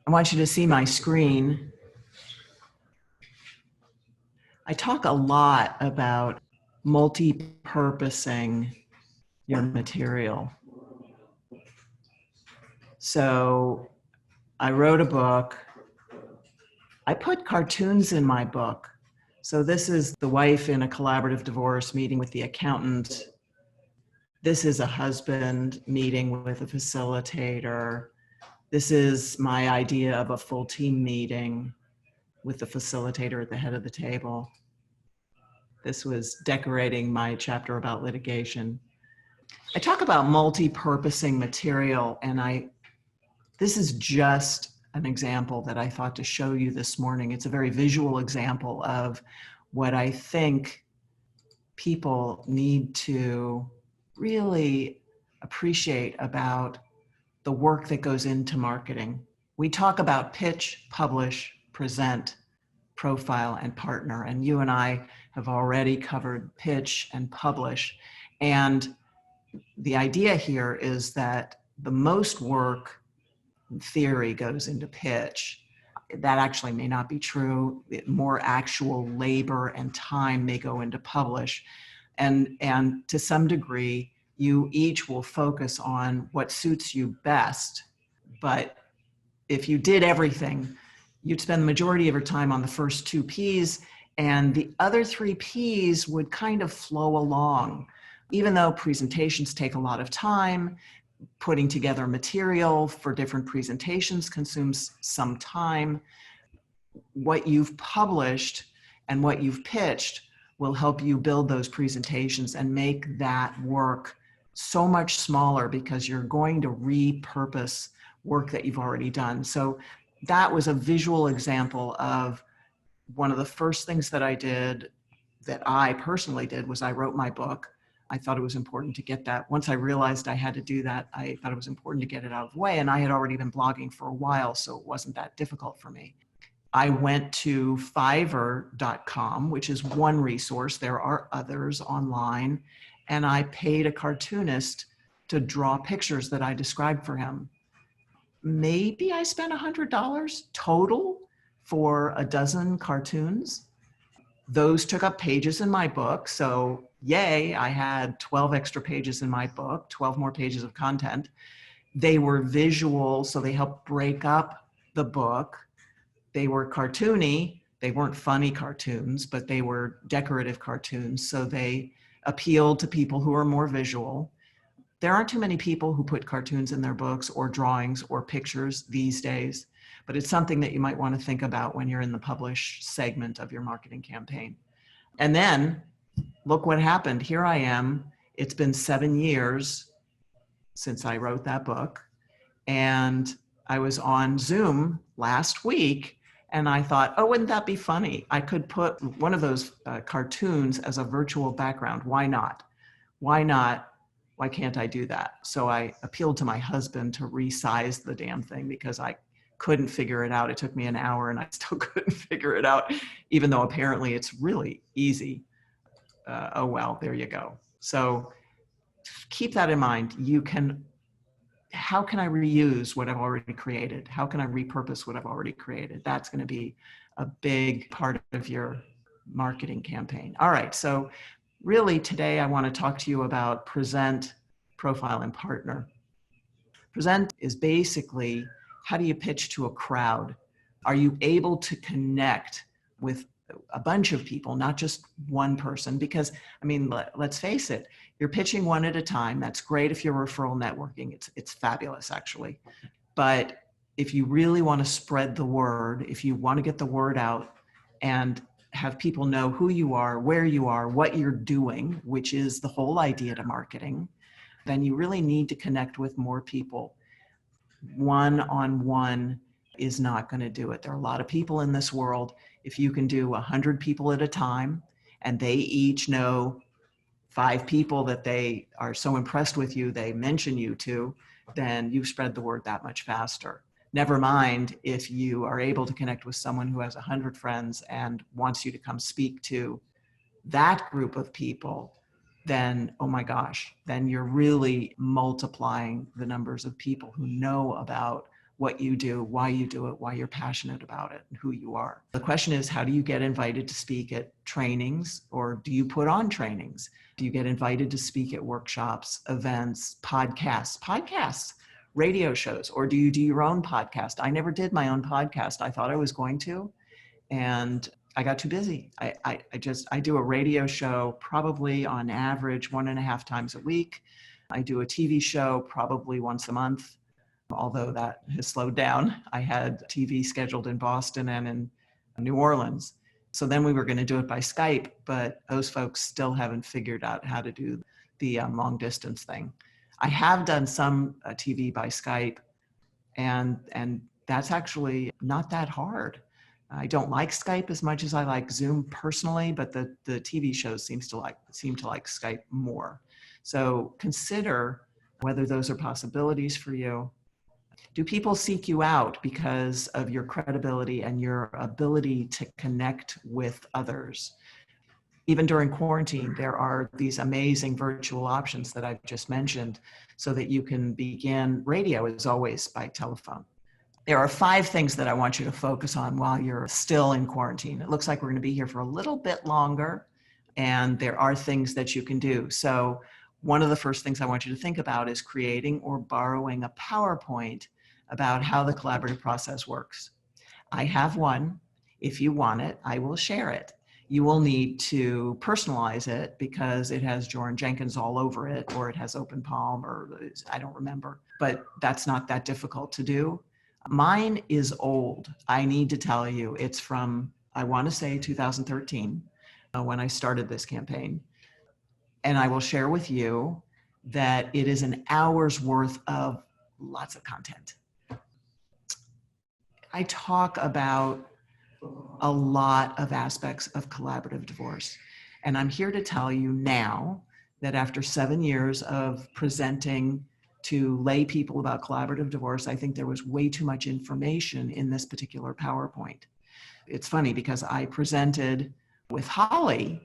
I want you to see my screen. I talk a lot about multi-purposing your material. So I wrote a book. I put cartoons in my book. So this is the wife in a collaborative divorce meeting with the accountant. This is a husband meeting with a facilitator. This is my idea of a full team meeting with the facilitator at the head of the table. This was decorating my chapter about litigation. I talk about multi-purposing material, and this is just an example that I thought to show you this morning. It's a very visual example of what I think people need to really appreciate about the work that goes into marketing. We talk about pitch, publish, present, profile, and partner. And you and I have already covered pitch and publish. And the idea here is that the most work in theory goes into pitch. That actually may not be true. More actual labor and time may go into publish. And to some degree, you each will focus on what suits you best. But if you did everything, you'd spend the majority of your time on the first two Ps, and the other three Ps would kind of flow along. Even though presentations take a lot of time, putting together material for different presentations consumes some time. What you've published and what you've pitched will help you build those presentations and make that work so much smaller because you're going to repurpose work that you've already done. So that was a visual example of one of the first things that I did, that I personally did, was I wrote my book. I thought it was important to get that. Once I realized I had to do that, I thought it was important to get it out of the way. And I had already been blogging for a while, so it wasn't that difficult for me. I went to Fiverr.com, which is one resource. There are others online. And I paid a cartoonist to draw pictures that I described for him. Maybe I spent $100 total for a dozen cartoons. Those took up pages in my book. So yay, I had 12 extra pages in my book, 12 more pages of content. They were visual, so they helped break up the book. They were cartoony. They weren't funny cartoons, but they were decorative cartoons. So they appealed to people who are more visual. There aren't too many people who put cartoons in their books or drawings or pictures these days, but it's something that you might want to think about when you're in the publish segment of your marketing campaign. And then look what happened. Here I am. It's been 7 years since I wrote that book. And I was on Zoom last week and I thought, oh, wouldn't that be funny? I could put one of those cartoons as a virtual background. Why not? Why not? Why can't I do that? So I appealed to my husband to resize the damn thing because I couldn't figure it out. It took me an hour and I still couldn't figure it out, even though apparently it's really easy. Oh, well, there you go. So keep that in mind. How can I reuse what I've already created? How can I repurpose what I've already created? That's going to be a big part of your marketing campaign. All right. So really today I want to talk to you about present, profile, and partner. Present is basically, how do you pitch to a crowd? Are you able to connect with a bunch of people, not just one person? Because, I mean, let's face it, you're pitching one at a time. That's great if you're referral networking. It's fabulous, actually. But if you really want to spread the word, if you want to get the word out and have people know who you are, where you are, what you're doing, which is the whole idea to marketing, then you really need to connect with more people. One-on-one is not going to do it. There are a lot of people in this world. If you can do 100 people at a time and they each know 5 people that they are so impressed with you, they mention you to, then you've spread the word that much faster. Never mind if you are able to connect with someone who has 100 friends and wants you to come speak to that group of people, then, oh my gosh, then you're really multiplying the numbers of people who know about what you do, why you're passionate about it, and who you are. The question is, how do you get invited to speak at trainings, or do you put on trainings? Do you get invited to speak at workshops, events, podcasts, radio shows, or do you do your own podcast? I never did my own podcast. I thought I was going to, and I got too busy. I do a radio show probably on average 1.5 times a week. I do a TV show probably once a month, although that has slowed down. I had TV scheduled in Boston and in New Orleans. So then we were going to do it by Skype, but those folks still haven't figured out how to do the long distance thing. I have done some TV by Skype, and that's actually not that hard. I don't like Skype as much as I like Zoom personally, but the TV shows seem to like Skype more. So consider whether those are possibilities for you. Do people seek you out because of your credibility and your ability to connect with others? Even during quarantine, there are these amazing virtual options that I've just mentioned so that you can begin. Radio is always by telephone. There are 5 things that I want you to focus on while you're still in quarantine. It looks like we're going to be here for a little bit longer, and there are things that you can do. So one of the first things I want you to think about is creating or borrowing a PowerPoint about how the collaborative process works. I have one. If you want it, I will share it. You will need to personalize it because it has Joryn Jenkins all over it, or it has Open Palm, or I don't remember, but that's not that difficult to do. Mine is old. I need to tell you, it's from, I want to say 2013, when I started this campaign. And I will share with you that it is an hour's worth of lots of content. I talk about a lot of aspects of collaborative divorce. And I'm here to tell you now that after 7 years of presenting to lay people about collaborative divorce, I think there was way too much information in this particular PowerPoint. It's funny because I presented with Holly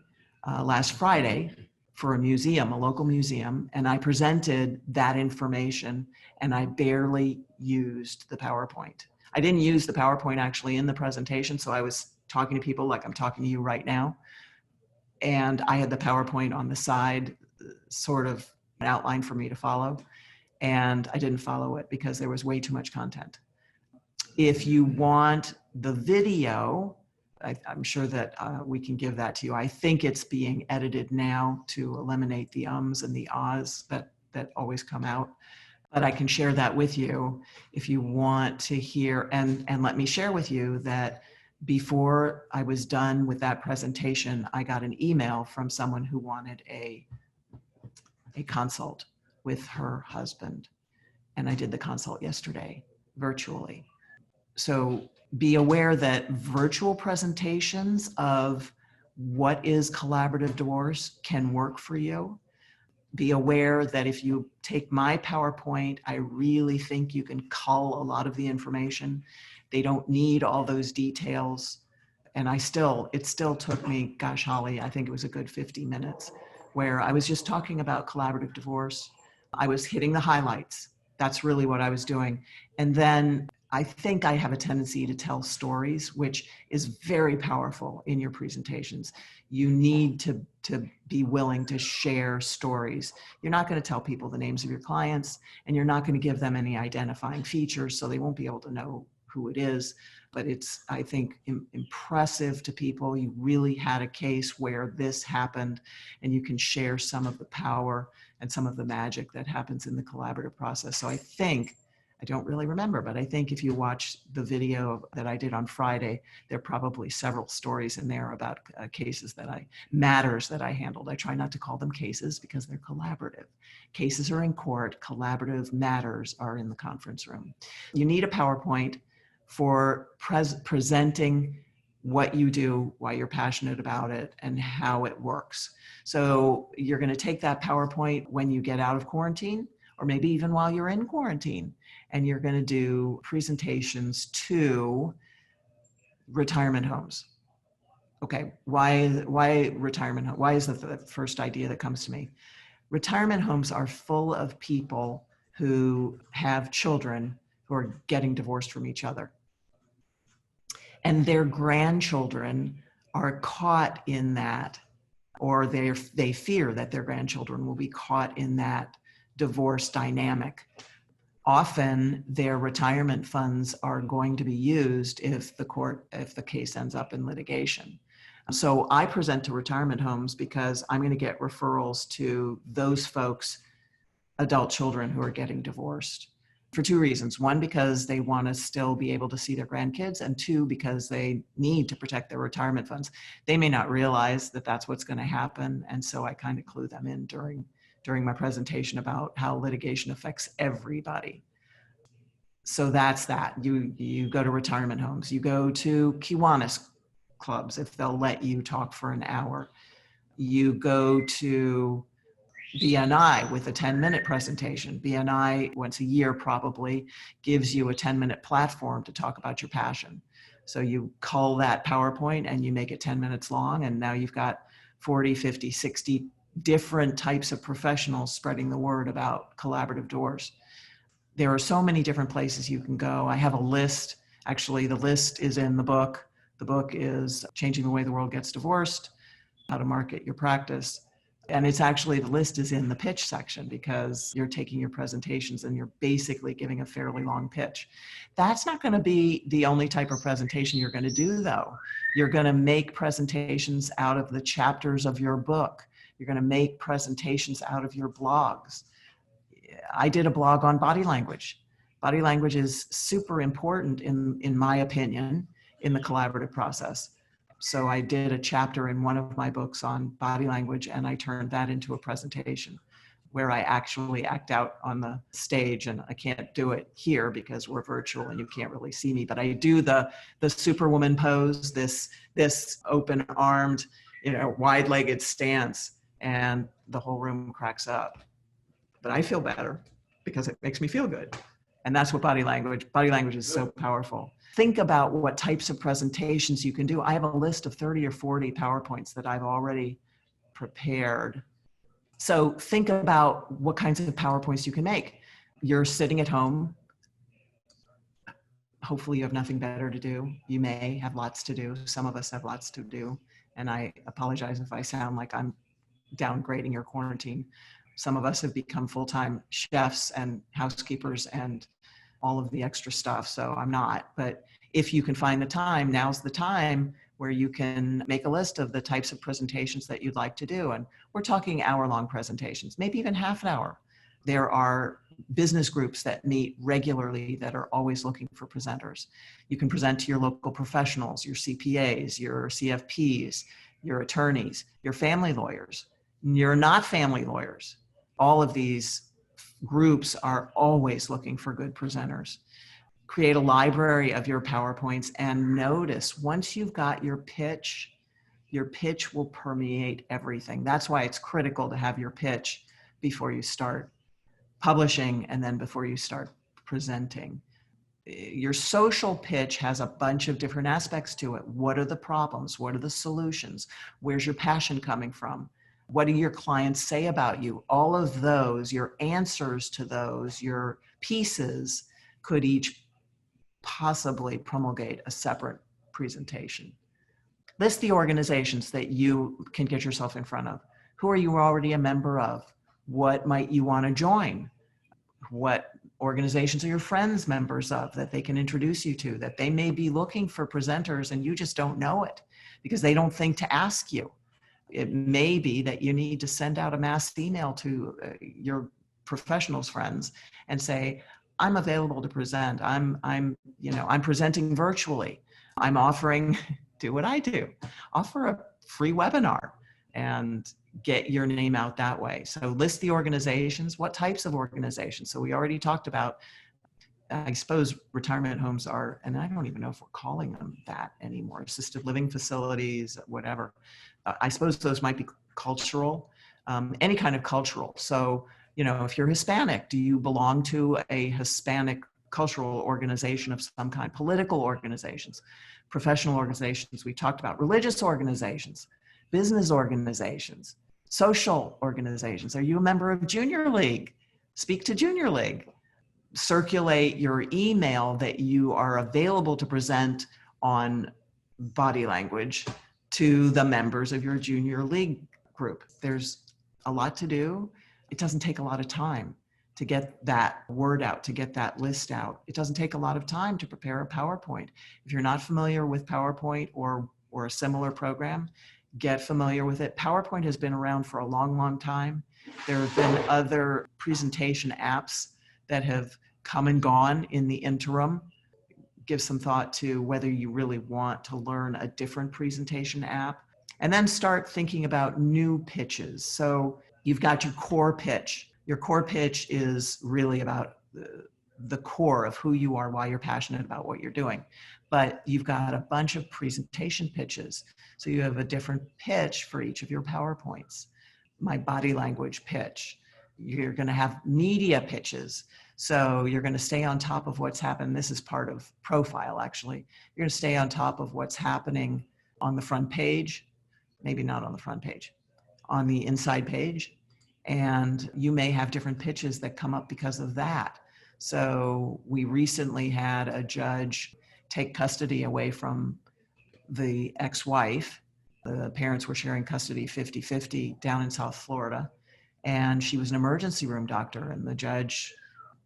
last Friday for a museum, a local museum, and I presented that information and I barely used the PowerPoint. I didn't use the PowerPoint actually in the presentation, so I was talking to people like I'm talking to you right now. And I had the PowerPoint on the side, sort of an outline for me to follow. And I didn't follow it because there was way too much content. If you want the video, I'm sure that we can give that to you. I think it's being edited now to eliminate the ums and the ahs that always come out. But I can share that with you if you want to hear. And let me share with you that before I was done with that presentation, I got an email from someone who wanted a consult with her husband. And I did the consult yesterday, virtually. So be aware that virtual presentations of what is collaborative divorce can work for you. Be aware that if you take my PowerPoint, I really think you can cull a lot of the information. They don't need all those details. And it still took me, gosh, Holly, I think it was a good 50 minutes where I was just talking about collaborative divorce. I was hitting the highlights. That's really what I was doing. And then I think I have a tendency to tell stories, which is very powerful in your presentations. You need to be willing to share stories. You're not going to tell people the names of your clients, and you're not going to give them any identifying features, so they won't be able to know who it is. But it's, I think, impressive to people. You really had a case where this happened, and you can share some of the power and some of the magic that happens in the collaborative process. So I think, I don't really remember, but I think if you watch the video that I did on Friday, there are probably several stories in there about matters that I handled. I try not to call them cases because they're collaborative. Cases are in court, collaborative matters are in the conference room. You need a PowerPoint for presenting what you do, why you're passionate about it, and how it works. So you're going to take that PowerPoint when you get out of quarantine, or maybe even while you're in quarantine, and you're going to do presentations to retirement homes. Okay, why retirement home? Why is that the first idea that comes to me? Retirement homes are full of people who have children who are getting divorced from each other. And their grandchildren are caught in that, or they fear that their grandchildren will be caught in that divorce dynamic. Often their retirement funds are going to be used if the case ends up in litigation. So I present to retirement homes because I'm going to get referrals to those folks' adult children who are getting divorced for two reasons. One, because they want to still be able to see their grandkids, and two, because they need to protect their retirement funds. They may not realize that that's what's going to happen, and so I kind of clue them in during my presentation about how litigation affects everybody. So that's that. You go to retirement homes, you go to Kiwanis clubs if they'll let you talk for an hour. You go to BNI with a 10-minute presentation. BNI once a year probably gives you a 10-minute platform to talk about your passion. So you cull that PowerPoint and you make it 10 minutes long, and now you've got 40, 50, 60 different types of professionals spreading the word about collaborative doors. There are so many different places you can go. I have a list. Actually, the list is in the book. The book is Changing the Way the World Gets Divorced, How to Market Your Practice. And it's actually, the list is in the pitch section because you're taking your presentations and you're basically giving a fairly long pitch. That's not going to be the only type of presentation you're going to do, though. You're going to make presentations out of the chapters of your book. You're going to make presentations out of your blogs. I did a blog on body language. Body language is super important, in my opinion, in the collaborative process. So I did a chapter in one of my books on body language, and I turned that into a presentation where I actually act out on the stage. And I can't do it here because we're virtual and you can't really see me, but I do the superwoman pose, this open-armed, wide-legged stance, and the whole room cracks up. But I feel better because it makes me feel good. And that's what body language is so powerful. Think about what types of presentations you can do. I have a list of 30 or 40 PowerPoints that I've already prepared. So think about what kinds of PowerPoints you can make. You're sitting at home. Hopefully you have nothing better to do. You may have lots to do. Some of us have lots to do. And I apologize if I sound like I'm downgrading your quarantine. Some of us have become full-time chefs and housekeepers and all of the extra stuff. So I'm not, but if you can find the time, now's the time where you can make a list of the types of presentations that you'd like to do. And we're talking hour-long presentations, maybe even half an hour. There are business groups that meet regularly that are always looking for presenters. You can present to your local professionals, your CPAs, your CFPs, your attorneys, your family lawyers, your not family lawyers. All of these groups are always looking for good presenters. Create a library of your PowerPoints and notice once you've got your pitch will permeate everything. That's why it's critical to have your pitch before you start publishing and then before you start presenting. Your social pitch has a bunch of different aspects to it. What are the problems? What are the solutions? Where's your passion coming from? What do your clients say about you? All of those, your answers to those, your pieces could each possibly promulgate a separate presentation. List the organizations that you can get yourself in front of. Who are you already a member of? What might you want to join? What organizations are your friends members of that they can introduce you to, that they may be looking for presenters and you just don't know it because they don't think to ask you. It may be that you need to send out a mass email to your professionals friends and say, I'm available to present. I'm presenting virtually. I'm offering, do what I do, offer a free webinar and get your name out that way. So list the organizations, what types of organizations. So we already talked about, I suppose retirement homes are, and I don't even know if we're calling them that anymore, assisted living facilities, whatever. I suppose those might be cultural, any kind of cultural. So, if you're Hispanic, do you belong to a Hispanic cultural organization of some kind? Political organizations, professional organizations we talked about, religious organizations, business organizations, social organizations. Are you a member of Junior League? Speak to Junior League. circulate your email that you are available to present on body language to the members of your junior league group. There's a lot to do. It doesn't take a lot of time to get that word out, to get that list out. It doesn't take a lot of time to prepare a PowerPoint. If you're not familiar with PowerPoint or a similar program, get familiar with it. PowerPoint has been around for a long, long time. There have been other presentation apps that have come and gone in the interim. Give some thought to whether you really want to learn a different presentation app, and then start thinking about new pitches. So you've got your core pitch. Your core pitch is really about the core of who you are, why you're passionate about what you're doing. But you've got a bunch of presentation pitches. So you have a different pitch for each of your PowerPoints. My body language pitch. You're going to have media pitches. So you're going to stay on top of what's happened. This is part of profile, actually. You're going to stay on top of what's happening on the front page, maybe not on the front page, on the inside page. And you may have different pitches that come up because of that. So we recently had a judge take custody away from the ex-wife. The parents were sharing custody 50-50 down in South Florida. And she was an emergency room doctor, and the judge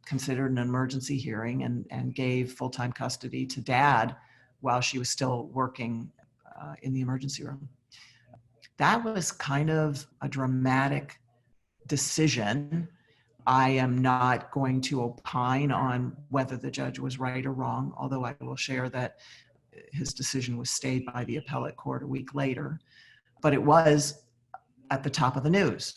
considered an emergency hearing and gave full-time custody to dad while she was still working in the emergency room. That was kind of a dramatic decision. I am not going to opine on whether the judge was right or wrong, although I will share that his decision was stayed by the appellate court a week later. But it was at the top of the news.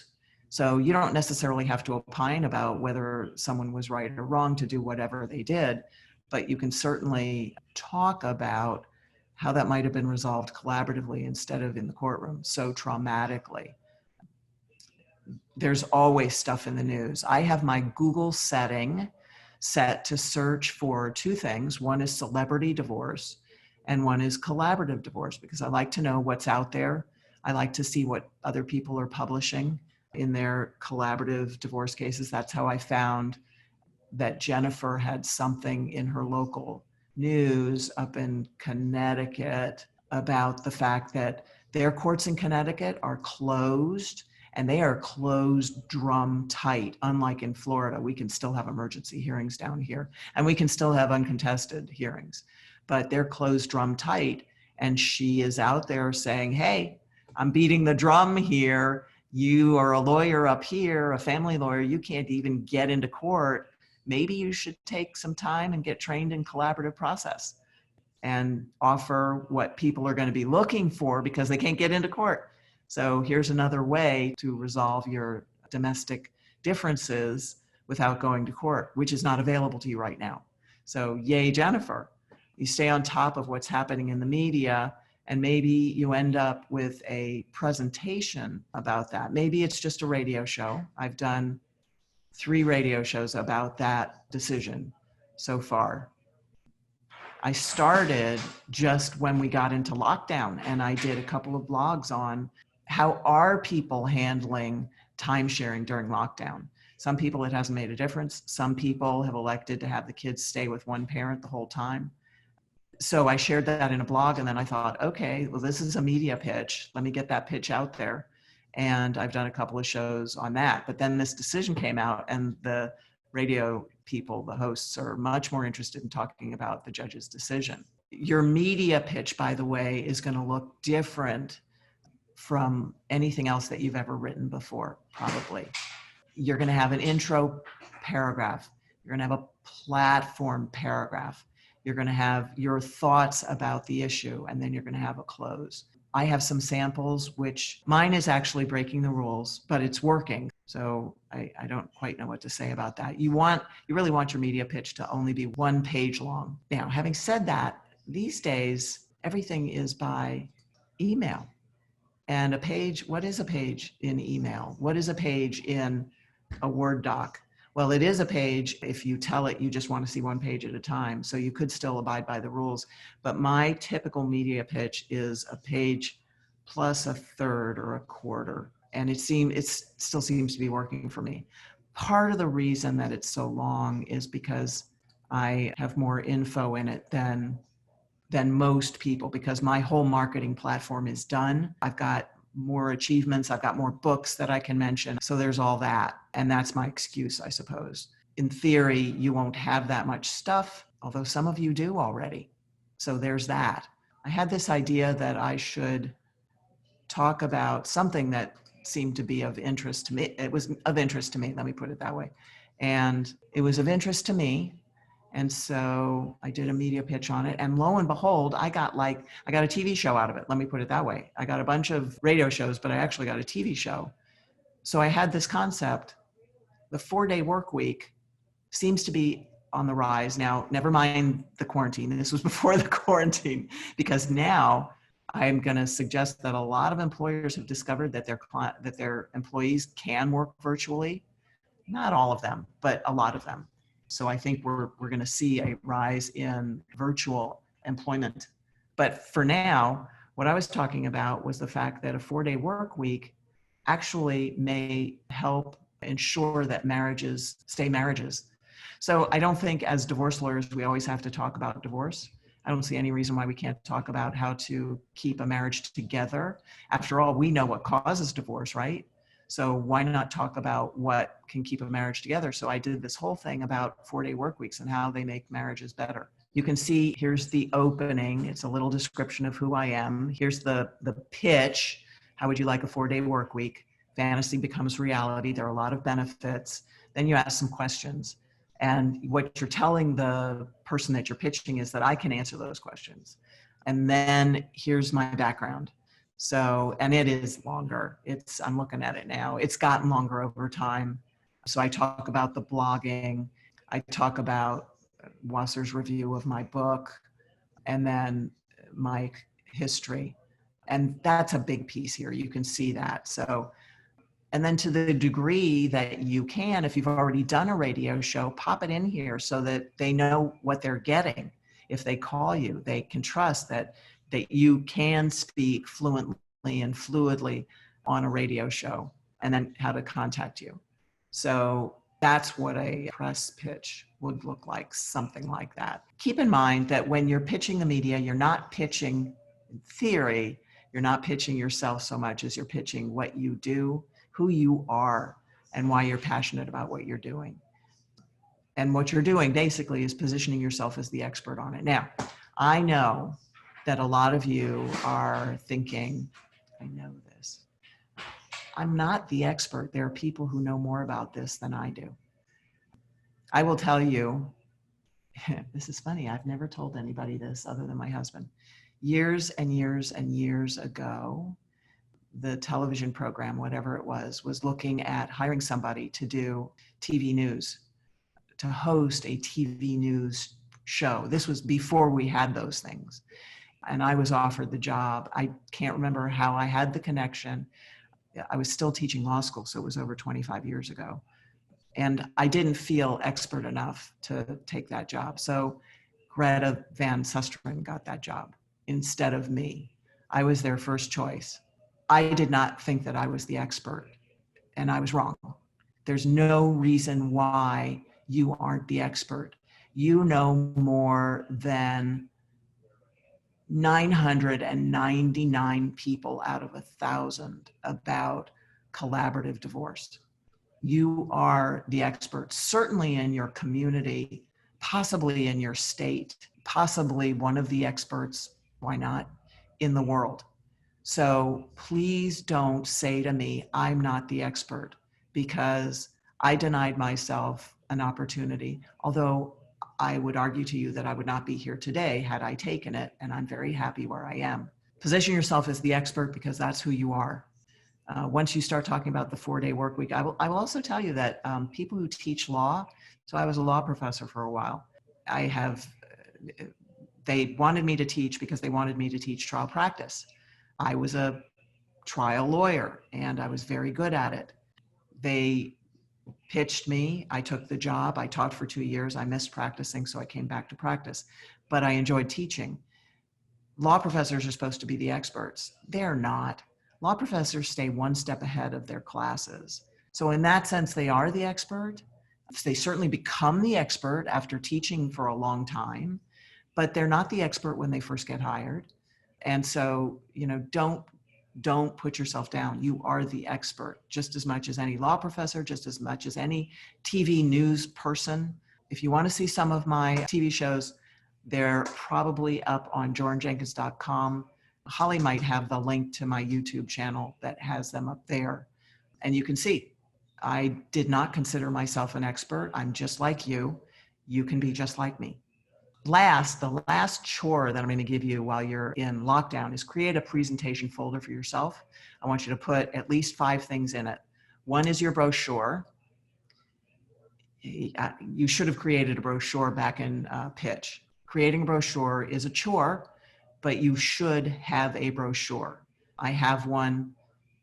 So you don't necessarily have to opine about whether someone was right or wrong to do whatever they did, but you can certainly talk about how that might have been resolved collaboratively instead of in the courtroom so traumatically. There's always stuff in the news. I have my Google setting set to search for two things. One is celebrity divorce and one is collaborative divorce, because I like to know what's out there. I like to see what other people are publishing in their collaborative divorce cases. That's how I found that Jennifer had something in her local news up in Connecticut about the fact that their courts in Connecticut are closed, and they are closed drum tight. Unlike in Florida, we can still have emergency hearings down here, and we can still have uncontested hearings, but they're closed drum tight. And she is out there saying, hey, I'm beating the drum here. You are a lawyer up here, a family lawyer. You can't even get into court. Maybe you should take some time and get trained in collaborative process and offer what people are going to be looking for because they can't get into court. So here's another way to resolve your domestic differences without going to court, which is not available to you right now. So yay, Jennifer. You stay on top of what's happening in the media, and maybe you end up with a presentation about that. Maybe it's just a radio show. I've done 3 radio shows about that decision so far. I started just when we got into lockdown, and I did a couple of blogs on how are people handling time sharing during lockdown. Some people, it hasn't made a difference. Some people have elected to have the kids stay with one parent the whole time. So I shared that in a blog, and then I thought, okay, well, this is a media pitch. Let me get that pitch out there. And I've done a couple of shows on that. But then this decision came out, and the radio people, the hosts, are much more interested in talking about the judge's decision. Your media pitch, by the way, is going to look different from anything else that you've ever written before, probably. You're going to have an intro paragraph. You're going to have a platform paragraph. You're going to have your thoughts about the issue, and then you're going to have a close. I have some samples, which mine is actually breaking the rules, but it's working. So I don't quite know what to say about that. You really want your media pitch to only be 1 page long. Now, having said that, these days, everything is by email. And a page, what is a page in email? What is a page in a Word doc? Well, it is a page if you tell it you just want to see 1 page at a time. So you could still abide by the rules. But my typical media pitch is a page plus a third or a quarter. And it still seems to be working for me. Part of the reason that it's so long is because I have more info in it than most people, because my whole marketing platform is done. I've got more achievements. I've got more books that I can mention. So there's all that. And that's my excuse, I suppose. In theory, you won't have that much stuff, although some of you do already. So there's that. I had this idea that I should talk about something that seemed to be of interest to me. It was of interest to me, let me put it that way. And it was of interest to me. And so I did a media pitch on it, and lo and behold, I got a TV show out of it. Let me put it that way. I got a bunch of radio shows, but I actually got a TV show. So I had this concept. The 4-day work week seems to be on the rise now. Never mind the quarantine. This was before the quarantine, because now I'm going to suggest that a lot of employers have discovered that their employees can work virtually. Not all of them, but a lot of them. So I think we're going to see a rise in virtual employment. But for now, what I was talking about was the fact that a 4-day work week actually may help ensure that marriages stay marriages. So I don't think as divorce lawyers, we always have to talk about divorce. I don't see any reason why we can't talk about how to keep a marriage together. After all, we know what causes divorce, right? So why not talk about what can keep a marriage together? So I did this whole thing about 4-day work weeks and how they make marriages better. You can see, here's the opening. It's a little description of who I am. Here's the pitch. How would you like a 4-day work week? Fantasy becomes reality. There are a lot of benefits. Then you ask some questions. And what you're telling the person that you're pitching is that I can answer those questions. And then here's my background. So, and it is longer. I'm looking at it now. It's gotten longer over time. So I talk about the blogging. I talk about Wasser's review of my book, and then my history. And that's a big piece here. You can see that. So, and then to the degree that you can, if you've already done a radio show, pop it in here so that they know what they're getting. If they call you, they can trust that you can speak fluently and fluidly on a radio show, and then how to contact you. So that's what a press pitch would look like, something like that. Keep in mind that when you're pitching the media, you're not pitching, in theory, you're not pitching yourself so much as you're pitching what you do, who you are, and why you're passionate about what you're doing. And what you're doing basically is positioning yourself as the expert on it. Now, I know that a lot of you are thinking, I know this. I'm not the expert. There are people who know more about this than I do. I will tell you, this is funny. I've never told anybody this other than my husband. Years and years and years ago, the television program, whatever it was looking at hiring somebody to do TV news, to host a TV news show. This was before we had those things. And I was offered the job. I can't remember how I had the connection. I was still teaching law school, so it was over 25 years ago. And I didn't feel expert enough to take that job. So Greta Van Susteren got that job instead of me. I was their first choice. I did not think that I was the expert, and I was wrong. There's no reason why you aren't the expert. You know more than 999 people out of 1,000 about collaborative divorce. You are the expert, certainly in your community, possibly in your state, possibly one of the experts, why not, in the world. So please don't say to me, I'm not the expert, because I denied myself an opportunity, although I would argue to you that I would not be here today had I taken it, and I'm very happy where I am. Position yourself as the expert, because that's who you are. Once you start talking about the 4-day work week, I will also tell you that people who teach law, so I was a law professor for a while. They wanted me to teach because they wanted me to teach trial practice. I was a trial lawyer and I was very good at it. They pitched me, I took the job, I taught for 2 years, I missed practicing, so I came back to practice, but I enjoyed teaching. Law professors are supposed to be the experts. They're not. Law professors stay one step ahead of their classes. So in that sense, they are the expert. They certainly become the expert after teaching for a long time, but they're not the expert when they first get hired. And so, don't put yourself down. You are the expert just as much as any law professor, just as much as any TV news person. If you want to see some of my TV shows, they're probably up on jorynjenkins.com. Holly might have the link to my YouTube channel that has them up there. And you can see, I did not consider myself an expert. I'm just like you. You can be just like me. The last chore that I'm going to give you while you're in lockdown is create a presentation folder for yourself. I want you to put at least 5 things in it. One is your brochure. You should have created a brochure back in pitch. Creating a brochure is a chore, but you should have a brochure. I have one.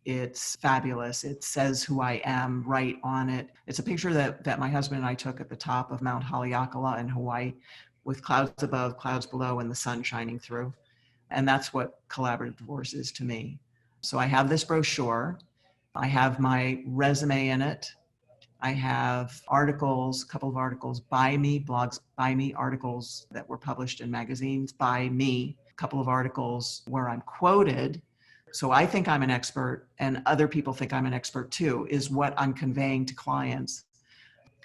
It's fabulous. It says who I am right on it. It's a picture that my husband and I took at the top of Mount Haleakala in Hawaii, with clouds above, clouds below, and the sun shining through. And that's what collaborative divorce is to me. So I have this brochure. I have my resume in it. I have articles, a couple of articles by me, blogs by me, articles that were published in magazines by me, a couple of articles where I'm quoted. So I think I'm an expert, and other people think I'm an expert too, is what I'm conveying to clients.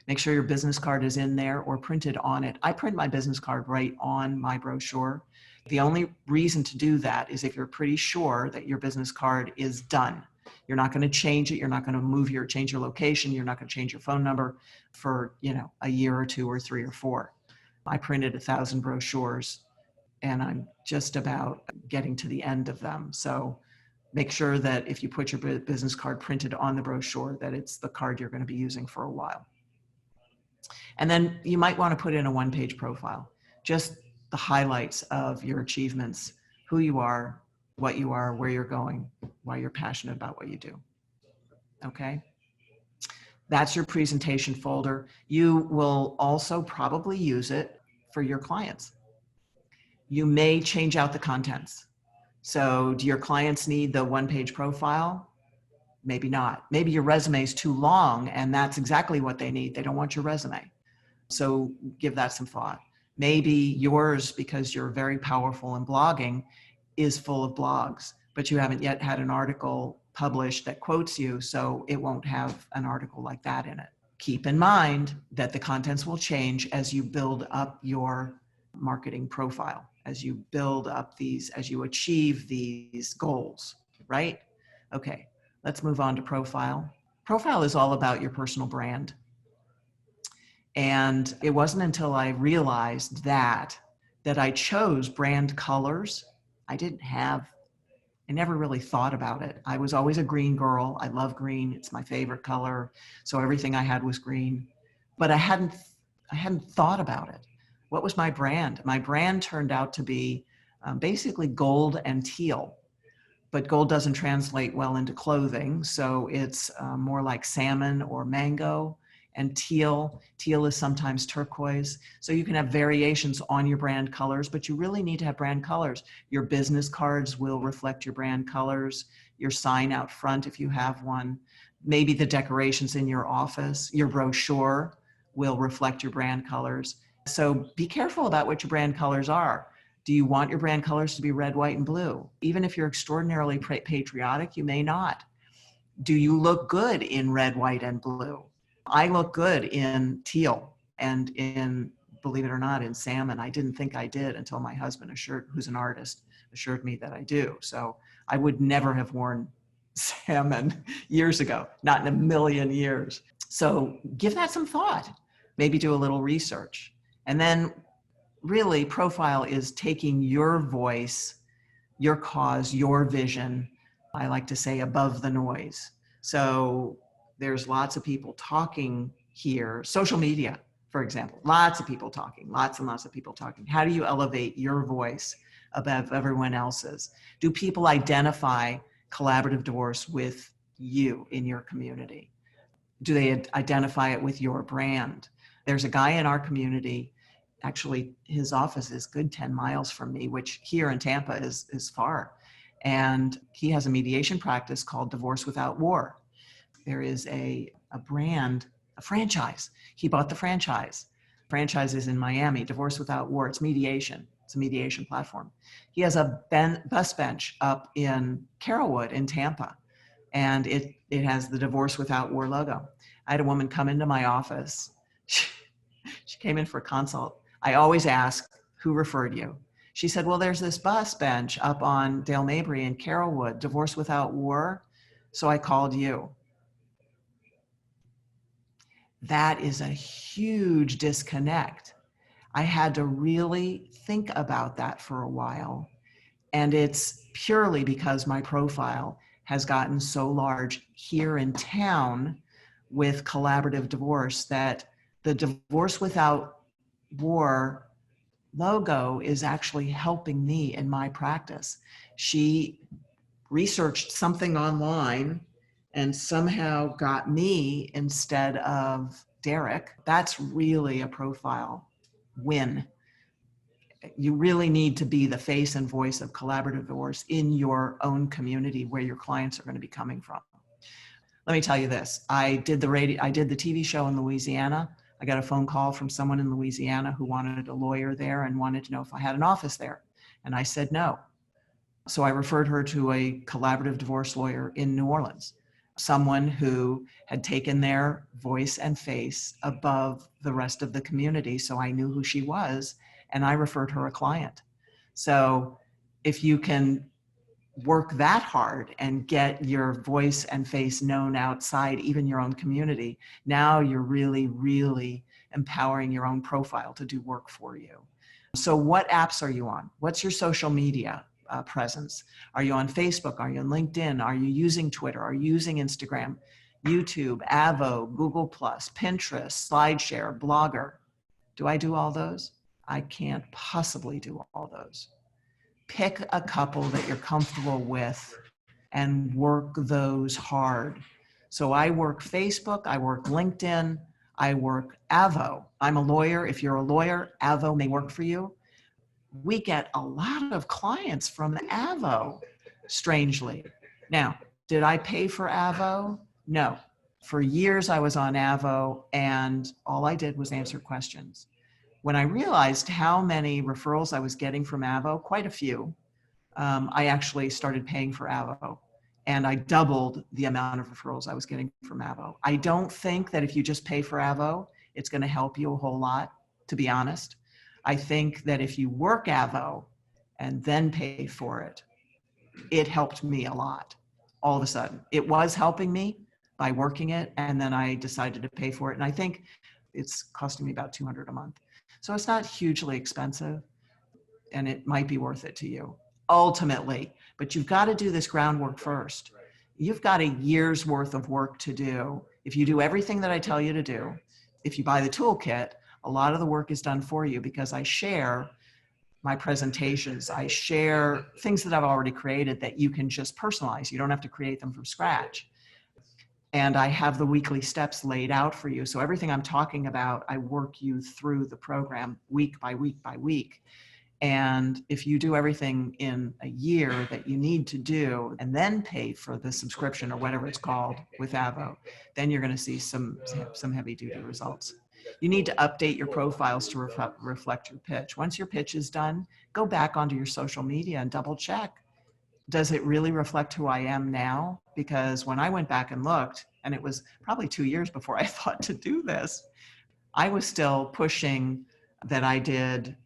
Make sure your business card is in there or printed on it. I print my business card right on my brochure. The only reason to do that is if you're pretty sure that your business card is done. You're not going to change it. You're not going to change your location. You're not going to change your phone number for, a year or 2 or 3 or 4. I printed 1,000 brochures, and I'm just about getting to the end of them. So make sure that if you put your business card printed on the brochure, that it's the card you're going to be using for a while. And then you might want to put in a 1-page profile, just the highlights of your achievements, who you are, what you are, where you're going, why you're passionate about what you do. Okay? That's your presentation folder. You will also probably use it for your clients. You may change out the contents. So do your clients need the 1-page profile? Maybe not. Maybe your resume is too long and that's exactly what they need. They don't want your resume. So give that some thought. Maybe yours, because you're very powerful in blogging, is full of blogs, but you haven't yet had an article published that quotes you, so it won't have an article like that in it. Keep in mind that the contents will change as you build up your marketing profile, as you build up as you achieve these goals, right? Okay, let's move on to profile. Profile is all about your personal brand. And it wasn't until I realized that I chose brand colors. I never really thought about it. I was always a green girl. I love green. It's my favorite color. So everything I had was green, but I hadn't thought about it. What was my brand? My brand turned out to be basically gold and teal, but gold doesn't translate well into clothing. So it's more like salmon or mango. And teal is sometimes turquoise. So you can have variations on your brand colors, but you really need to have brand colors. Your business cards will reflect your brand colors, your sign out front if you have one, maybe the decorations in your office, your brochure will reflect your brand colors. So be careful about what your brand colors are. Do you want your brand colors to be red, white, and blue? Even if you're extraordinarily patriotic, you may not. Do you look good in red, white, and blue? I look good in teal and in, believe it or not, in salmon. I didn't think I did until my husband, who's an artist, assured me that I do. So I would never have worn salmon years ago, not in a million years. So give that some thought. Maybe do a little research. And then really, profile is taking your voice, your cause, your vision, I like to say, above the noise. So there's lots of people talking here. Social media, for example, lots of people talking, lots and lots of people talking. How do you elevate your voice above everyone else's? Do people identify collaborative divorce with you in your community? Do they identify it with your brand? There's a guy in our community, actually his office is good 10 miles from me, which here in Tampa is far. And he has a mediation practice called Divorce Without War. there is a brand, a franchise. He bought the franchise. Franchise is in Miami, Divorce Without War. It's mediation. It's a mediation platform. He has a bus bench up in Carrollwood in Tampa, and it has the Divorce Without War logo. I had a woman come into my office. She came in for a consult. I always ask, who referred you? She said, well, there's this bus bench up on Dale Mabry in Carrollwood, Divorce Without War. So I called you. That is a huge disconnect. I had to really think about that for a while. And it's purely because my profile has gotten so large here in town with collaborative divorce that the Divorce Without War logo is actually helping me in my practice. She researched something online and somehow got me instead of Derek. That's really a profile win. You really need to be the face and voice of collaborative divorce in your own community where your clients are going to be coming from. Let me tell you this. I did the TV show in Louisiana. I got a phone call from someone in Louisiana who wanted a lawyer there and wanted to know if I had an office there. And I said no. So I referred her to a collaborative divorce lawyer in New Orleans, someone who had taken their voice and face above the rest of the community. So I knew who she was, and I referred her a client. So if you can work that hard and get your voice and face known outside even your own community, now you're really, really empowering your own profile to do work for you. So what apps are you on? What's your social media presence? Are you on Facebook? Are you on LinkedIn? Are you using Twitter? Are you using Instagram, YouTube, Avo, Google+, Pinterest, SlideShare, Blogger? Do I do all those? I can't possibly do all those. Pick a couple that you're comfortable with and work those hard. So I work Facebook, I work LinkedIn, I work Avo. I'm a lawyer. If you're a lawyer, Avo may work for you. We get a lot of clients from Avo, strangely. Now, did I pay for Avo? No. For years I was on Avo and all I did was answer questions. When I realized how many referrals I was getting from Avo, quite a few, I actually started paying for Avo, and I doubled the amount of referrals I was getting from Avo. I don't think that if you just pay for Avo, it's going to help you a whole lot, to be honest. I think that if you work Avo and then pay for it, it helped me a lot. All of a sudden, it was helping me by working it, and then I decided to pay for it, and I think it's costing me about $200 a month. So it's not hugely expensive, and it might be worth it to you ultimately, but you've got to do this groundwork first. You've got a year's worth of work to do. If you do everything that I tell you to do, if you buy the toolkit, a lot of the work is done for you because I share my presentations. I share things that I've already created that you can just personalize. You don't have to create them from scratch. And I have the weekly steps laid out for you. So everything I'm talking about, I work you through the program week by week by week. And if you do everything in a year that you need to do and then pay for the subscription or whatever it's called with Avo, then you're going to see some heavy duty results. You need to update your profiles to reflect your pitch. Once your pitch is done, go back onto your social media and double check. Does it really reflect who I am now? Because when I went back and looked, and it was probably 2 years before I thought to do this, I was still pushing that I did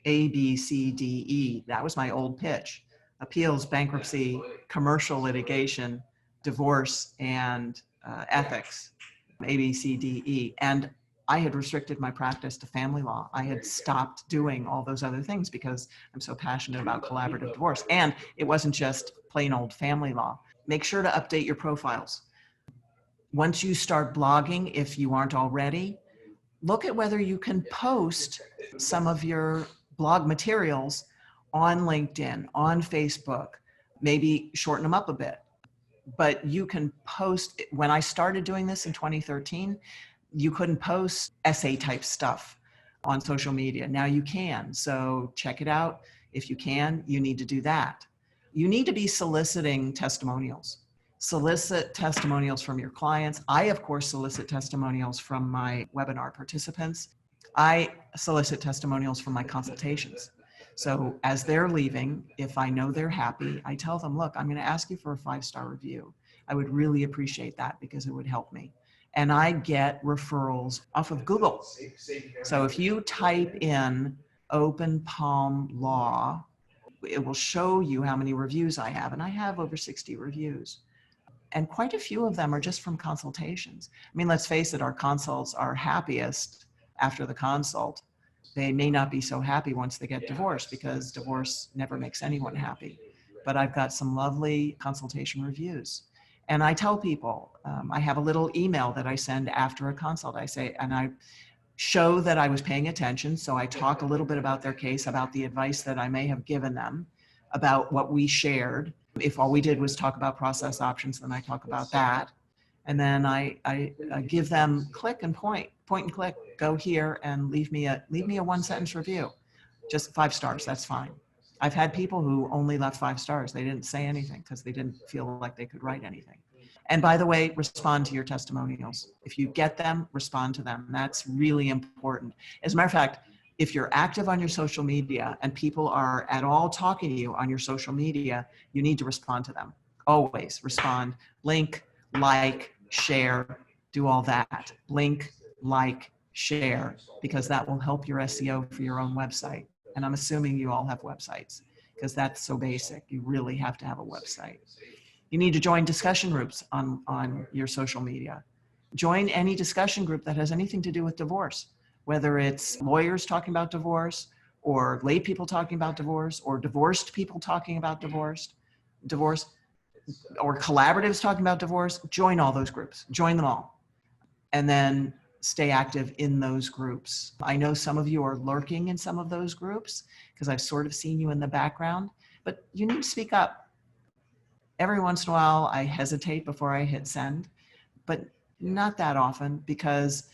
A, B, C, D, E. That was my old pitch. Appeals, bankruptcy, commercial litigation, divorce, and ethics, A, B, C, D, E. And I had restricted my practice to family law. I had stopped doing all those other things because I'm so passionate about collaborative divorce. And it wasn't just plain old family law. Make sure to update your profiles. Once you start blogging, if you aren't already, look at whether you can post some of your blog materials on LinkedIn, on Facebook, maybe shorten them up a bit. But you can post. When I started doing this in 2013, you couldn't post essay type stuff on social media. Now you can, so check it out. If you can, you need to do that. You need to be soliciting testimonials. Solicit testimonials from your clients. I, of course, solicit testimonials from my webinar participants. I solicit testimonials from my consultations. So as they're leaving, if I know they're happy, I tell them, look, I'm going to ask you for a 5-star review. I would really appreciate that because it would help me. And I get referrals off of Google. So if you type in Open Palm Law, it will show you how many reviews I have. And I have over 60 reviews. And quite a few of them are just from consultations. I mean, let's face it, our consults are happiest after the consult. They may not be so happy once they get divorced because divorce never makes anyone happy. But I've got some lovely consultation reviews. And I tell people, I have a little email that I send after a consult. I say, and I show that I was paying attention. So I talk a little bit about their case, about the advice that I may have given them, about what we shared. If all we did was talk about process options, then I talk about that. And then I give them click and point and click, go here and leave me a 1-sentence review. Just 5 stars, that's fine. I've had people who only left 5 stars. They didn't say anything because they didn't feel like they could write anything. And by the way, respond to your testimonials. If you get them, respond to them. That's really important. As a matter of fact, if you're active on your social media and people are at all talking to you on your social media, you need to respond to them. Always respond, link, like, share, do all that. Link, like, share, because that will help your SEO for your own website. And I'm assuming you all have websites because that's so basic. You really have to have a website. You need to join discussion groups on your social media. Join any discussion group that has anything to do with divorce, whether it's lawyers talking about divorce or lay people talking about divorce or divorced people talking about divorce, or collaboratives talking about divorce. Join all those groups, join them all. And then stay active in those groups. I know some of you are lurking in some of those groups because I've sort of seen you in the background, but you need to speak up. Every once in a while, I hesitate before I hit send, but not that often because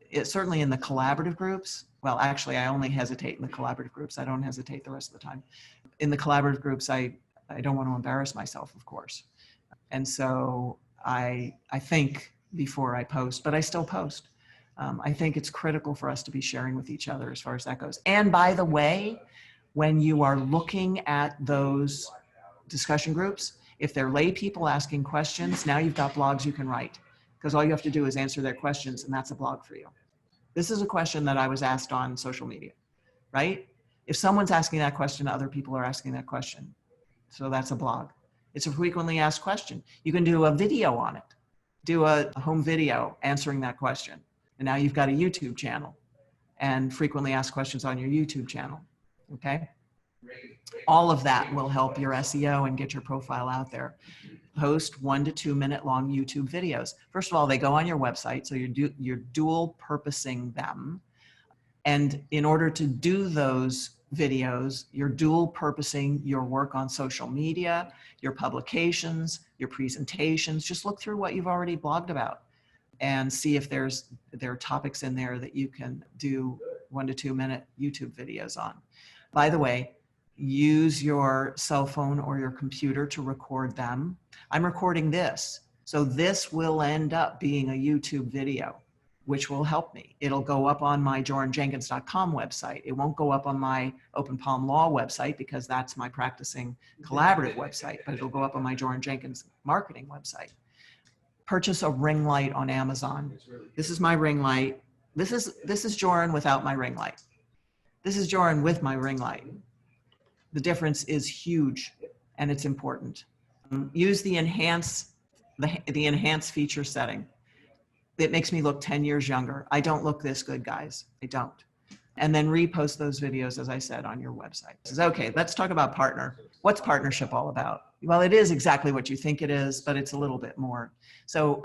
it's certainly in the collaborative groups. Well, actually, I only hesitate in the collaborative groups. I don't hesitate the rest of the time. In the collaborative groups, I don't want to embarrass myself, of course. And so I think before I post, but I still post. I think it's critical for us to be sharing with each other as far as that goes. And by the way, when you are looking at those discussion groups, if they're lay people asking questions, now you've got blogs you can write because all you have to do is answer their questions and that's a blog for you. This is a question that I was asked on social media, right? If someone's asking that question, other people are asking that question. So that's a blog. It's a frequently asked question. You can do a video on it. Do a home video answering that question. And now you've got a YouTube channel and frequently asked questions on your YouTube channel, okay? All of that will help your SEO and get your profile out there. Post 1 to 2 minute long YouTube videos. First of all, they go on your website, so you're dual purposing them. And in order to do those videos, you're dual purposing your work on social media, your publications, your presentations. Just look through what you've already blogged about and see if there are topics in there that you can do 1 to 2 minute YouTube videos on. By the way, use your cell phone or your computer to record them. I'm recording this, so this will end up being a YouTube video, which will help me. It'll go up on my jorynjenkins.com website. It won't go up on my Open Palm Law website because that's my practicing collaborative website, but it'll go up on my Joryn Jenkins marketing website. Purchase a ring light on Amazon. This is my ring light. This is Joryn without my ring light. This is Joryn with my ring light. The difference is huge and it's important. Use the enhance feature setting. It makes me look 10 years younger. I don't look this good, guys. I don't. And then repost those videos, as I said, on your website. Okay, let's talk about partner. What's partnership all about? Well, it is exactly what you think it is, but it's a little bit more. So,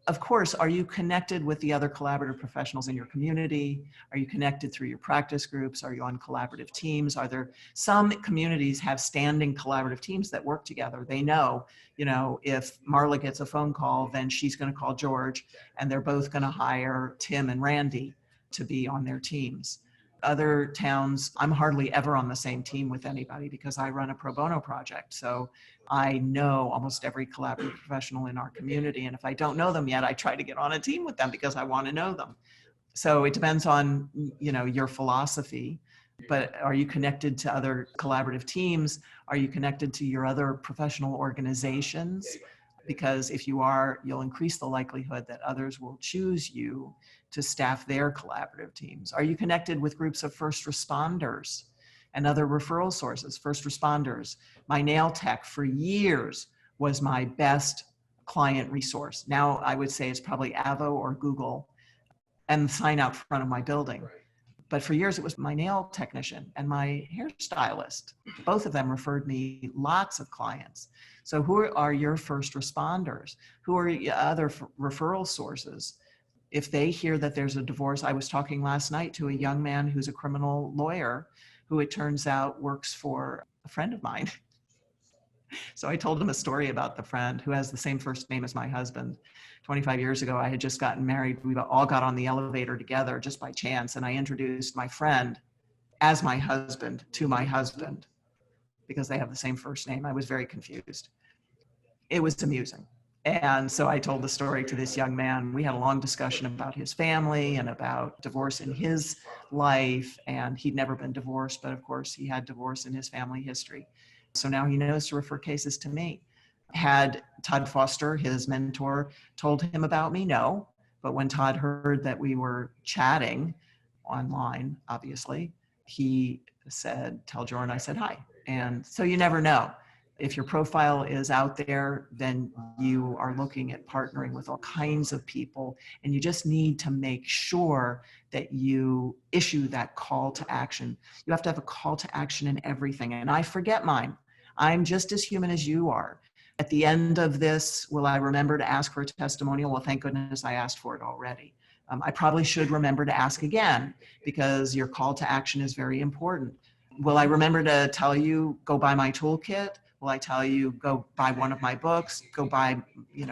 of course, are you connected with the other collaborative professionals in your community? Are you connected through your practice groups? Are you on collaborative teams? Are there some communities have standing collaborative teams that work together? They know, if Marla gets a phone call, then she's going to call George, and they're both going to hire Tim and Randy to be on their teams. Other towns, I'm hardly ever on the same team with anybody because I run a pro bono project. So I know almost every collaborative professional in our community. And if I don't know them yet, I try to get on a team with them because I want to know them. So it depends on, your philosophy. But are you connected to other collaborative teams? Are you connected to your other professional organizations? Because if you are, you'll increase the likelihood that others will choose you to staff their collaborative teams. Are you connected with groups of first responders and other referral sources? First responders. My nail tech for years was my best client resource. Now I would say it's probably Avo or Google and the sign out front of my building. But for years, it was my nail technician and my hairstylist. Both of them referred me lots of clients. So who are your first responders? Who are your other referral sources? If they hear that there's a divorce, I was talking last night to a young man who's a criminal lawyer who it turns out works for a friend of mine. So I told him a story about the friend who has the same first name as my husband. 25 years ago, I had just gotten married. We all got on the elevator together just by chance. And I introduced my friend as my husband to my husband because they have the same first name. I was very confused. It was amusing. And so I told the story to this young man. We had a long discussion about his family and about divorce in his life. And he'd never been divorced, but of course he had divorce in his family history. So now he knows to refer cases to me. Had Todd Foster, his mentor, told him about me? No. But when Todd heard that we were chatting online, obviously, he said, tell Joryn I said hi. And so you never know. If your profile is out there, then you are looking at partnering with all kinds of people, and you just need to make sure that you issue that call to action. You have to have a call to action in everything. And I forget mine. I'm just as human as you are. At the end of this, will I remember to ask for a testimonial? Well, thank goodness I asked for it already. I probably should remember to ask again because your call to action is very important. Will I remember to tell you, go buy my toolkit? Will I tell you, go buy one of my books, go buy,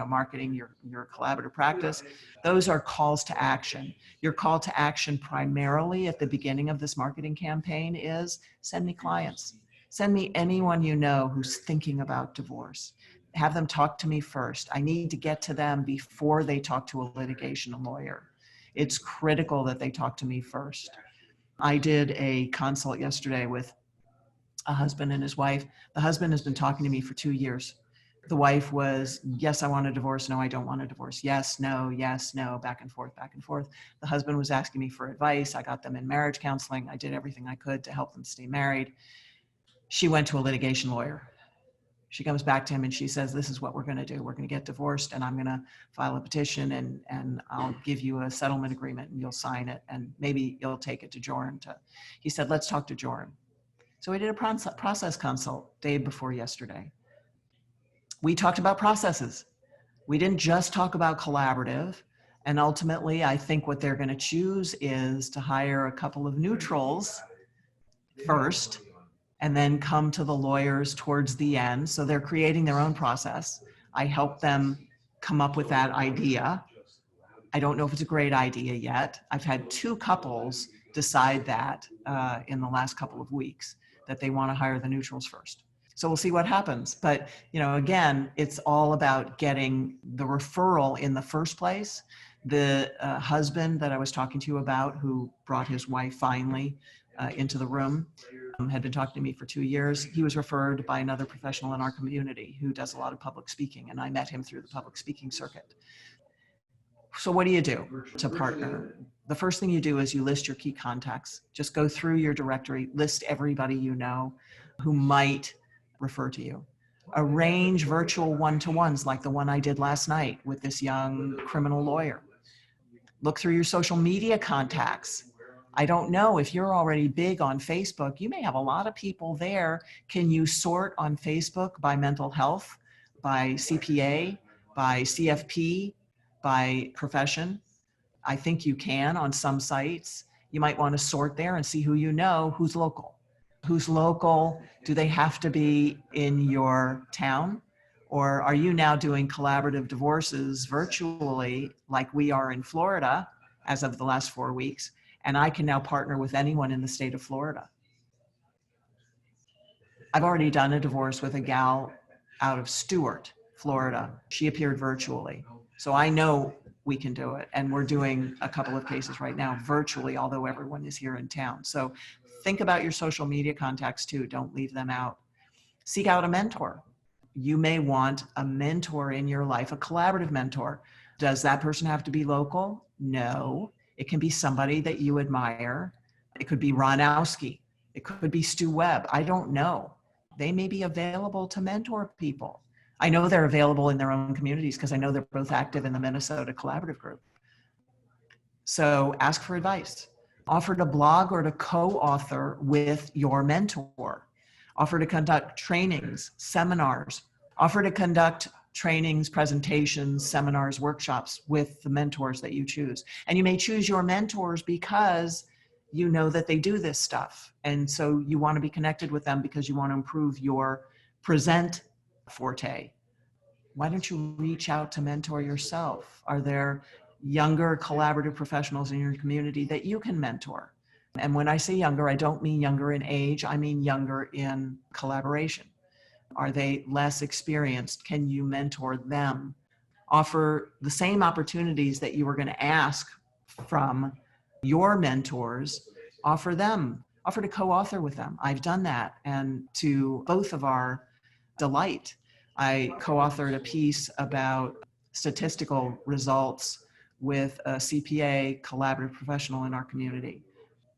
marketing your collaborative practice? Those are calls to action. Your call to action primarily at the beginning of this marketing campaign is send me clients. Send me anyone you know who's thinking about divorce. Have them talk to me first. I need to get to them before they talk to a litigation lawyer. It's critical that they talk to me first. I did a consult yesterday with a husband and his wife. The husband has been talking to me for 2 years. The wife was, yes, I want a divorce. No, I don't want a divorce. Yes, no, back and forth, back and forth. The husband was asking me for advice. I got them in marriage counseling. I did everything I could to help them stay married. She went to a litigation lawyer. She comes back to him and she says, this is what we're going to do. We're going to get divorced and I'm going to file a petition and I'll give you a settlement agreement and you'll sign it and maybe you'll take it to Joryn. He said, let's talk to Joryn. So we did a process consult day before yesterday. We talked about processes. We didn't just talk about collaborative. And ultimately, I think what they're going to choose is to hire a couple of neutrals first and then come to the lawyers towards the end. So they're creating their own process. I help them come up with that idea. I don't know if it's a great idea yet. I've had 2 couples decide that in the last couple of weeks, that they want to hire the neutrals first. So we'll see what happens. But, again, it's all about getting the referral in the first place. The husband that I was talking to you about, who brought his wife finally into the room, had been talking to me for 2 years. He was referred by another professional in our community who does a lot of public speaking, and I met him through the public speaking circuit. So what do you do to partner? The first thing you do is you list your key contacts. Just go through your directory, list everybody you know who might refer to you. Arrange virtual one-to-ones like the one I did last night with this young criminal lawyer. Look through your social media contacts. I don't know if you're already big on Facebook. You may have a lot of people there. Can you sort on Facebook by mental health, by CPA, by CFP, by profession? I think you can on some sites. You might want to sort there and see who you know, who's local. Who's local? Do they have to be in your town? Or are you now doing collaborative divorces virtually like we are in Florida as of the last 4 weeks? And I can now partner with anyone in the state of Florida. I've already done a divorce with a gal out of Stuart, Florida. She appeared virtually. So I know we can do it. And we're doing a couple of cases right now virtually, although everyone is here in town. So think about your social media contacts too. Don't leave them out. Seek out a mentor. You may want a mentor in your life, a collaborative mentor. Does that person have to be local? No. It can be somebody that you admire. It could be Ronowski. It could be Stu Webb. I don't know. They may be available to mentor people. I know they're available in their own communities because I know they're both active in the Minnesota Collaborative Group. So ask for advice. Offer to blog or to co-author with your mentor. Offer to conduct trainings, seminars. Offer to conduct trainings, presentations, seminars, workshops with the mentors that you choose. And you may choose your mentors because you know that they do this stuff. And so you want to be connected with them because you want to improve your present forte. Why don't you reach out to mentor yourself? Are there younger collaborative professionals in your community that you can mentor? And when I say younger, I don't mean younger in age, I mean younger in collaboration. Are they less experienced? Can you mentor them? Offer the same opportunities that you were going to ask from your mentors, offer to co-author with them. I've done that, and to both of our delight, I co-authored a piece about statistical results with a CPA collaborative professional in our community.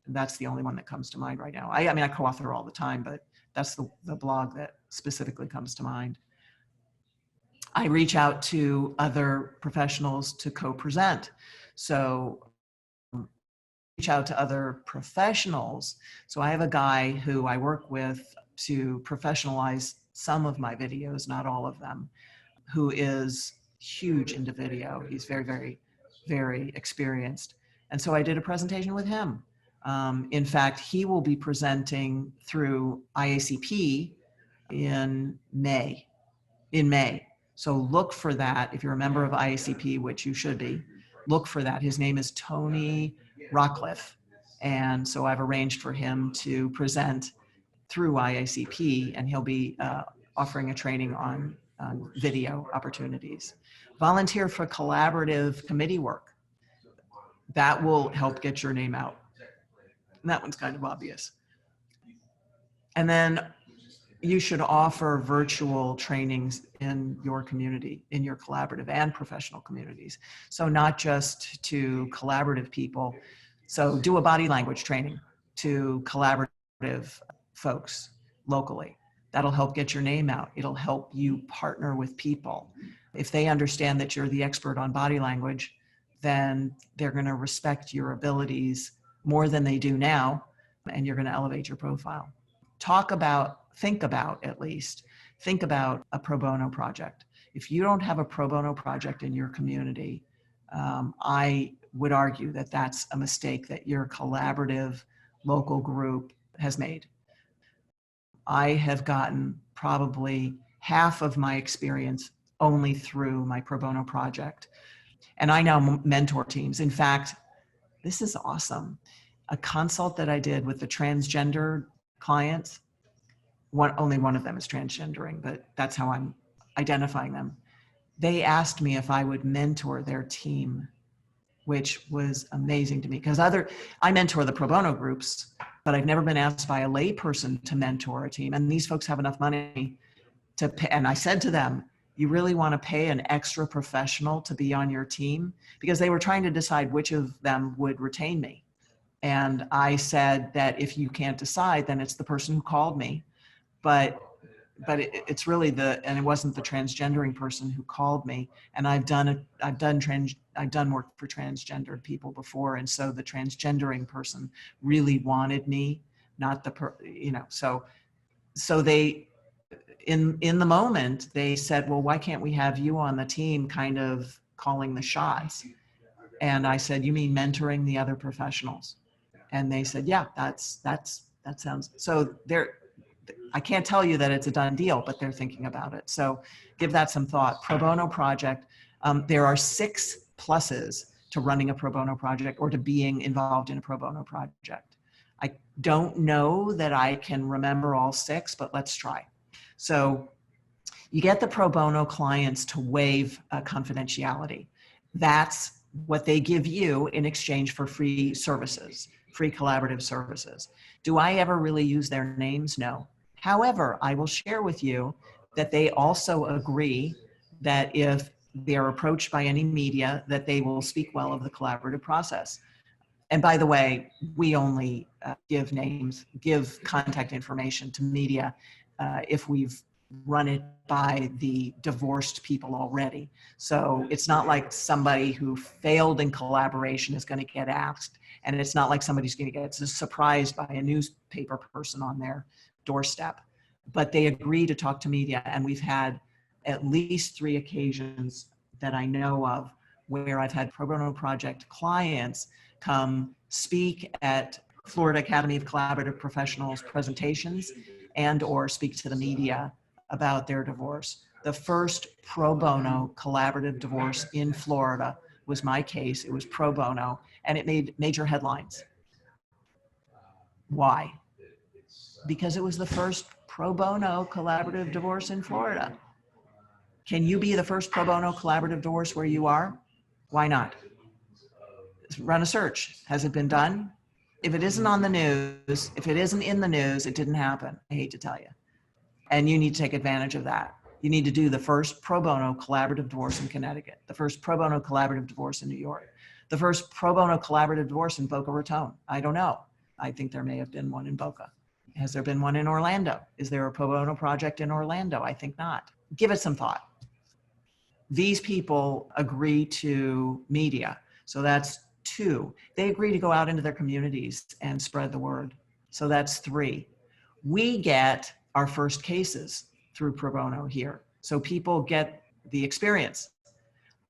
That's the only one that comes to mind right now. I mean, I co-author all the time, but that's the blog that specifically comes to mind. I reach out to other professionals to co-present. So reach out to other professionals. So I have a guy who I work with to professionalize some of my videos, not all of them, who is huge into video. He's very, very, very experienced. And so I did a presentation with him. In fact, he will be presenting through IACP in May. So look for that. If you're a member of IACP, which you should be, look for that. His name is Tony Rockcliffe. And so I've arranged for him to present through IACP, and he'll be offering a training on video opportunities. Volunteer for collaborative committee work. That will help get your name out. And that one's kind of obvious. And then you should offer virtual trainings in your community, in your collaborative and professional communities. So not just to collaborative people. So do a body language training to collaborative folks locally. That'll help get your name out. It'll help you partner with people. If they understand that you're the expert on body language, then they're going to respect your abilities more than they do now, and you're going to elevate your profile. Think about a pro bono project. If you don't have a pro bono project in your community, I would argue that that's a mistake that your collaborative local group has made. I have gotten probably half of my experience only through my pro bono project. And I now mentor teams. In fact, this is awesome. A consult that I did with the transgender clients, only one of them is transgendering, but that's how I'm identifying them. They asked me if I would mentor their team, which was amazing to me because I mentor the pro bono groups, but I've never been asked by a lay person to mentor a team. And these folks have enough money to pay. And I said to them, you really want to pay an extra professional to be on your team? Because they were trying to decide which of them would retain me. And I said that if you can't decide, then it's the person who called me. But it's really and it wasn't the transgendering person who called me. And I've done work for transgendered people before. And so the transgendering person really wanted me, not so they, in the moment, they said, well, why can't we have you on the team kind of calling the shots? And I said, you mean mentoring the other professionals? And they said, yeah, that sounds, so I can't tell you that it's a done deal, but they're thinking about it. So give that some thought. Pro bono project. There are 6 pluses to running a pro bono project or to being involved in a pro bono project. I don't know that I can remember all 6, but let's try. So you get the pro bono clients to waive confidentiality. That's what they give you in exchange for free services, free collaborative services. Do I ever really use their names? No. However, I will share with you that they also agree that if they're approached by any media, that they will speak well of the collaborative process. And by the way, we only give names, give contact information to media if we've run it by the divorced people already. So it's not like somebody who failed in collaboration is going to get asked, and it's not like somebody's going to get surprised by a newspaper person on their doorstep. But they agree to talk to media, and we've had at least 3 occasions that I know of where I've had pro bono project clients come speak at Florida Academy of Collaborative Professionals presentations and or speak to the media about their divorce. The first pro bono collaborative divorce in Florida was my case. It was pro bono, and it made major headlines. Why? Because it was the first pro bono collaborative divorce in Florida. Can you be the first pro bono collaborative divorce where you are? Why not? Run a search. Has it been done? If it isn't on the news, if it isn't in the news, it didn't happen. I hate to tell you. And you need to take advantage of that. You need to do the first pro bono collaborative divorce in Connecticut, the first pro bono collaborative divorce in New York, the first pro bono collaborative divorce in Boca Raton. I don't know. I think there may have been one in Boca. Has there been one in Orlando? Is there a pro bono project in Orlando? I think not. Give it some thought. These people agree to media. So that's 2. They agree to go out into their communities and spread the word. So that's 3. We get our first cases through pro bono here. So people get the experience.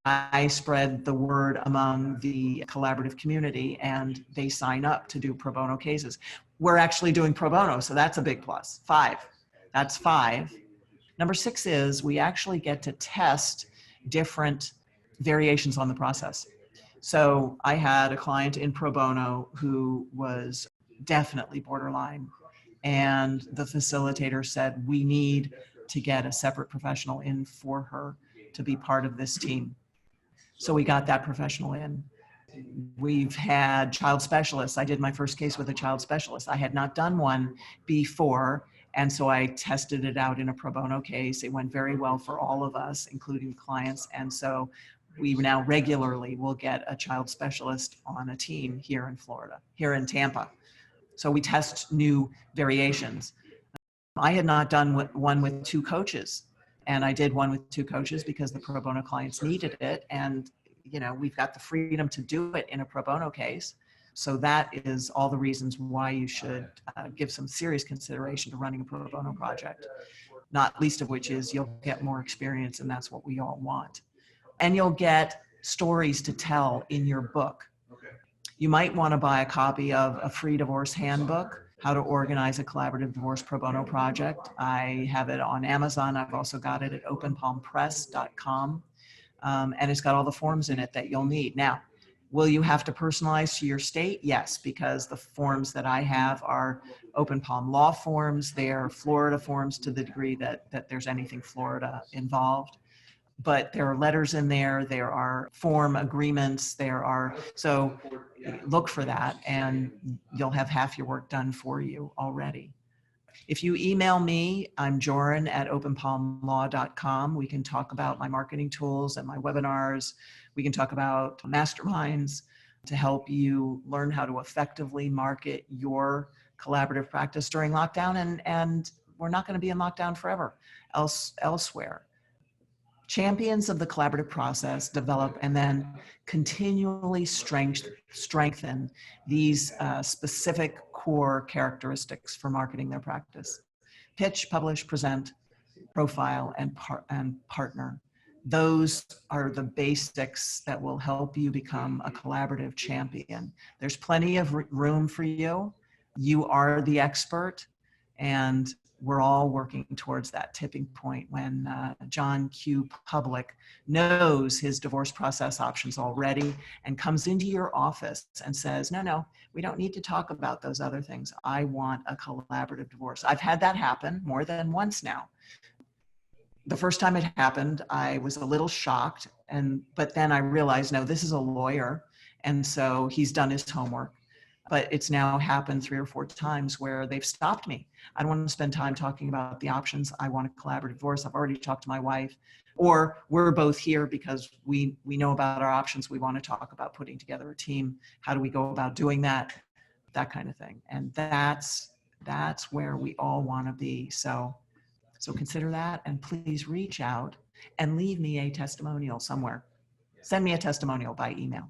I spread the word among the collaborative community and they sign up to do pro bono cases. We're actually doing pro bono, so that's a big plus. 5. That's 5. Number 6 is we actually get to test different variations on the process. So I had a client in pro bono who was definitely borderline, and the facilitator said, we need to get a separate professional in for her to be part of this team. So we got that professional in. We've had child specialists. I did my first case with a child specialist. I had not done one before, and so I tested it out in a pro bono case. It went very well for all of us, including clients. And so we now regularly will get a child specialist on a team here in Florida, here in Tampa. So we test new variations. I had not done one with 2 coaches, and I did one with 2 coaches because the pro bono clients needed it. And, you know, we've got the freedom to do it in a pro bono case. So that is all the reasons why you should give some serious consideration to running a pro bono project, not least of which is you'll get more experience, and that's what we all want. And you'll get stories to tell in your book. You might want to buy a copy of a free divorce handbook, How to Organize a Collaborative Divorce Pro Bono Project. I have it on Amazon. I've also got it at openpalmpress.com. And it's got all the forms in it that you'll need. Now, will you have to personalize to your state? Yes, because the forms that I have are Open Palm law forms. They are Florida forms to the degree that there's anything Florida involved. But there are letters in there, there are form agreements, so look for that and you'll have half your work done for you already. If you email me, I'm Joryn at openpalmlaw.com. We can talk about my marketing tools and my webinars. We can talk about masterminds to help you learn how to effectively market your collaborative practice during lockdown. And we're not going to be in lockdown forever elsewhere. Champions of the collaborative process develop and then continually strengthen these specific core characteristics for marketing their practice. Pitch, publish, present, profile, and partner. Those are the basics that will help you become a collaborative champion. There's plenty of room for you. You are the expert, and we're all working towards that tipping point when John Q. Public knows his divorce process options already and comes into your office and says, no, we don't need to talk about those other things. I want a collaborative divorce. I've had that happen more than once now. The first time it happened, I was a little shocked, but then I realized, no, this is a lawyer, and so he's done his homework. But it's now happened 3 or 4 times where they've stopped me. I don't want to spend time talking about the options. I want a collaborative divorce. I've already talked to my wife. Or we're both here because we know about our options. We want to talk about putting together a team. How do we go about doing that? That kind of thing. And that's where we all want to be. So consider that, and please reach out and leave me a testimonial somewhere. Send me a testimonial by email.